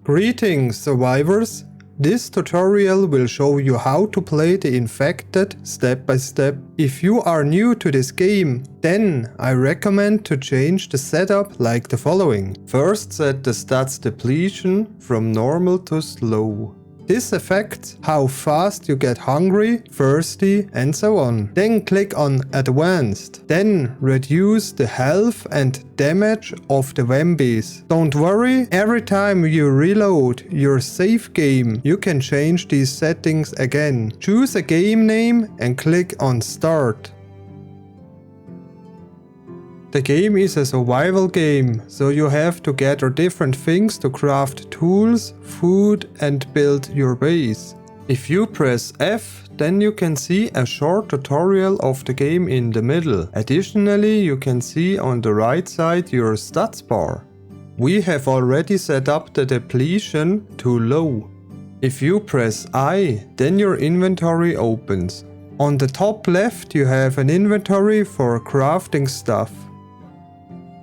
Greetings, survivors! This tutorial will show you how to play the Infected step by step. If you are new to this game, then I recommend to change the setup like the following. First, set the stats depletion from normal to slow. This affects how fast you get hungry, thirsty, and so on. Then click on Advanced. Then reduce the health and damage of the Vambies. Don't worry, every time you reload your save game, you can change these settings again. Choose a game name and click on Start. The game is a survival game, so you have to gather different things to craft tools, food, and build your base. If you press F, then you can see a short tutorial of the game in the middle. Additionally, you can see on the right side your stats bar. We have already set up the depletion to low. If you press I, then your inventory opens. On the top left you have an inventory for crafting stuff.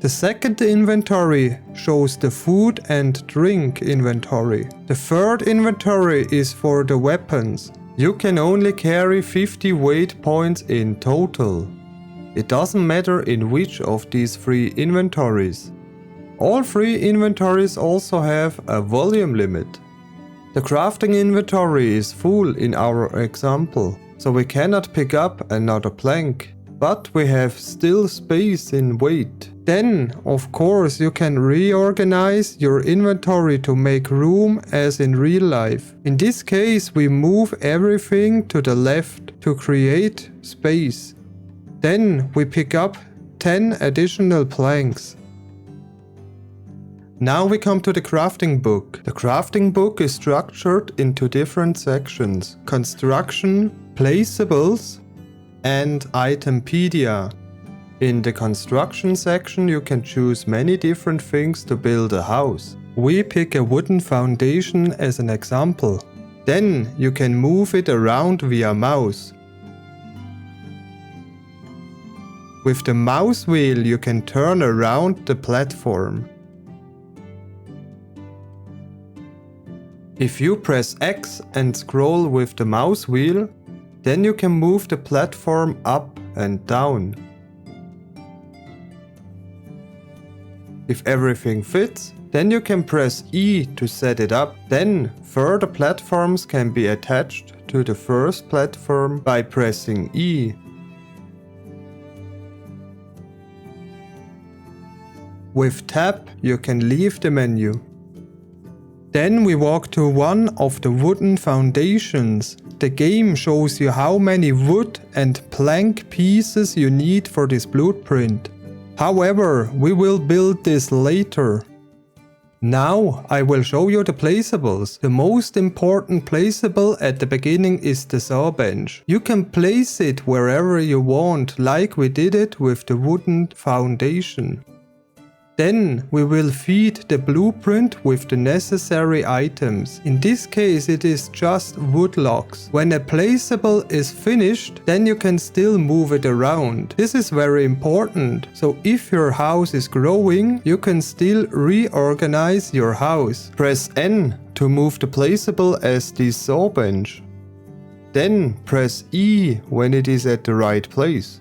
The second inventory shows the food and drink inventory. The third inventory is for the weapons. You can only carry 50 weight points in total. It doesn't matter in which of these three inventories. All three inventories also have a volume limit. The crafting inventory is full in our example, so we cannot pick up another plank. But we have still space in weight. Then, of course, you can reorganize your inventory to make room as in real life. In this case, we move everything to the left to create space. Then we pick up 10 additional planks. Now we come to the crafting book. The crafting book is structured into different sections: construction, placeables, and Itempedia. In the construction section you can choose many different things to build a house. We pick a wooden foundation as an example. Then you can move it around via mouse. With the mouse wheel you can turn around the platform. If you press X and scroll with the mouse wheel, then you can move the platform up and down. If everything fits, then you can press E to set it up. Then further platforms can be attached to the first platform by pressing E. With Tab you can leave the menu. Then we walk to one of the wooden foundations. The game shows you how many wood and plank pieces you need for this blueprint. However, we will build this later. Now I will show you the placeables. The most important placeable at the beginning is the saw bench. You can place it wherever you want, like we did it with the wooden foundation. Then we will feed the blueprint with the necessary items. In this case it is just wood logs. When a placeable is finished, then you can still move it around. This is very important. So if your house is growing, you can still reorganize your house. Press N to move the placeable as the saw bench. Then press E when it is at the right place.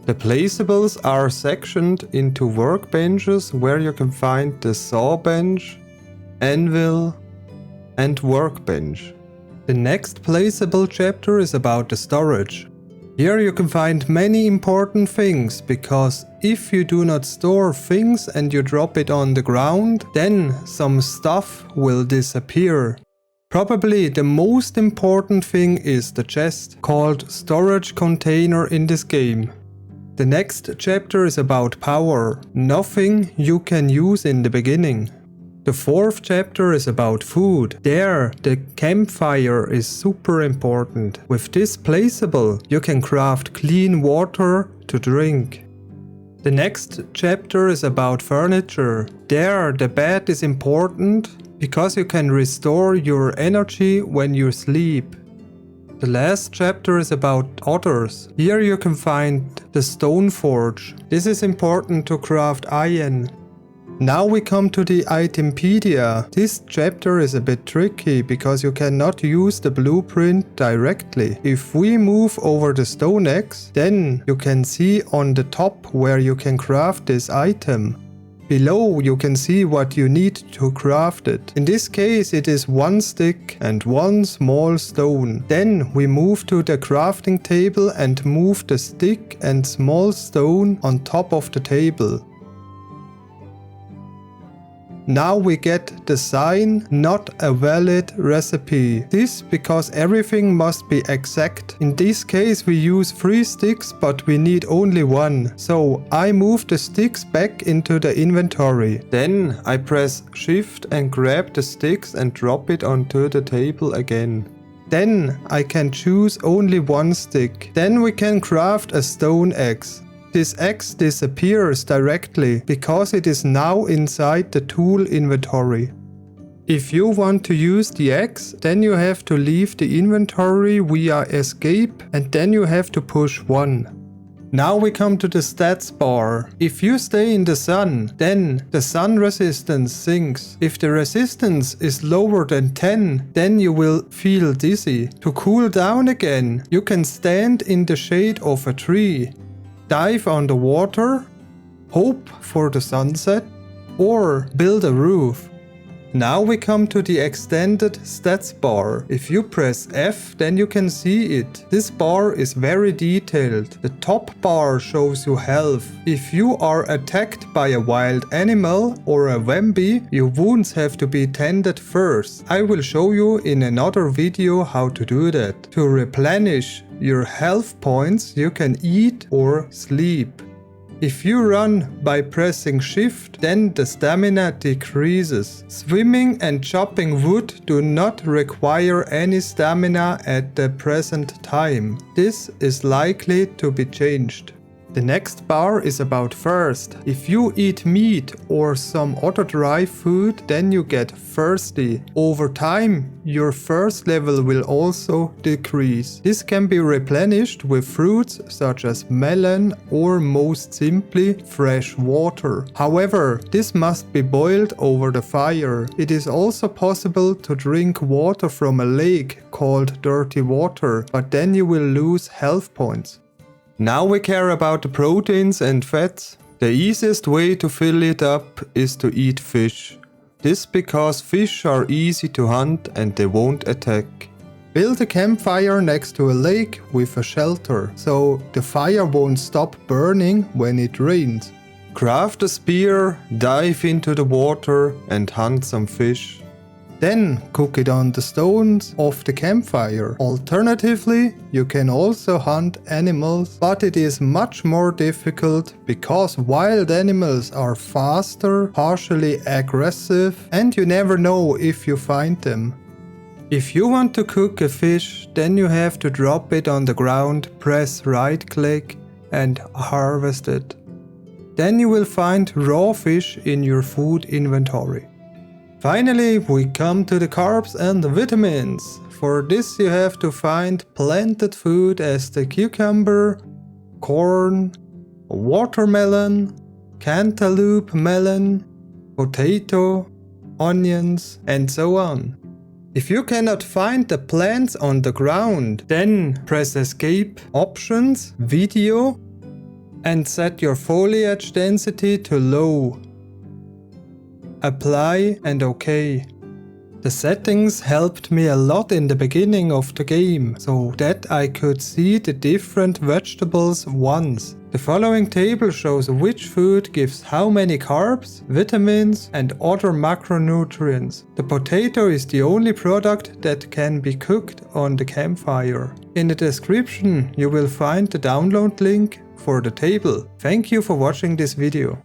The placeables are sectioned into workbenches where you can find the saw bench, anvil, and workbench. The next placeable chapter is about the storage. Here you can find many important things, because if you do not store things and you drop it on the ground, then some stuff will disappear. Probably the most important thing is the chest, called storage container in this game. The next chapter is about power, nothing you can use in the beginning. The fourth chapter is about food. There, the campfire is super important. With this placeable, you can craft clean water to drink. The next chapter is about furniture. There, the bed is important because you can restore your energy when you sleep. The last chapter is about others. Here you can find the stone forge. This is important to craft iron. Now we come to the Itempedia. This chapter is a bit tricky because you cannot use the blueprint directly. If we move over the stone axe, then you can see on the top where you can craft this item. Below you can see what you need to craft it. In this case it is 1 stick and 1 small stone. Then we move to the crafting table and move the stick and small stone on top of the table. Now we get the sign, not a valid recipe. This because everything must be exact. In this case we use 3 sticks but we need only 1. So I move the sticks back into the inventory. Then I press Shift and grab the sticks and drop it onto the table again. Then I can choose only 1 stick. Then we can craft a stone axe. This axe disappears directly because it is now inside the tool inventory. If you want to use the axe, then you have to leave the inventory via escape and then you have to push 1. Now we come to the stats bar. If you stay in the sun, then the sun resistance sinks. If the resistance is lower than 10, then you will feel dizzy. To cool down again, you can stand in the shade of a tree, dive on the water, hope for the sunset, or build a roof. Now we come to the extended stats bar. If you press F, then you can see it. This bar is very detailed. The top bar shows you health. If you are attacked by a wild animal or a Vambie, your wounds have to be tended first. I will show you in another video how to do that. To replenish your health points, you can eat or sleep. If you run by pressing Shift, then the stamina decreases. Swimming and chopping wood do not require any stamina at the present time. This is likely to be changed. The next bar is about thirst. If you eat meat or some other dry food, then you get thirsty. Over time, your thirst level will also decrease. This can be replenished with fruits such as melon or most simply fresh water. However, this must be boiled over the fire. It is also possible to drink water from a lake called dirty water, but then you will lose health points. Now we care about the proteins and fats. The easiest way to fill it up is to eat fish. This because fish are easy to hunt and they won't attack. Build a campfire next to a lake with a shelter, so the fire won't stop burning when it rains. Craft a spear, dive into the water and hunt some fish. Then cook it on the stones of the campfire. Alternatively, you can also hunt animals, but it is much more difficult because wild animals are faster, partially aggressive, and you never know if you find them. If you want to cook a fish, then you have to drop it on the ground, press right click and harvest it. Then you will find raw fish in your food inventory. Finally, we come to the carbs and the vitamins. For this you have to find planted food as the cucumber, corn, watermelon, cantaloupe melon, potato, onions, and so on. If you cannot find the plants on the ground, then press Escape, Options, Video, and set your foliage density to low. Apply and OK. The settings helped me a lot in the beginning of the game, so that I could see the different vegetables once. The following table shows which food gives how many carbs, vitamins and other macronutrients. The potato is the only product that can be cooked on the campfire. In the description you will find the download link for the table. Thank you for watching this video.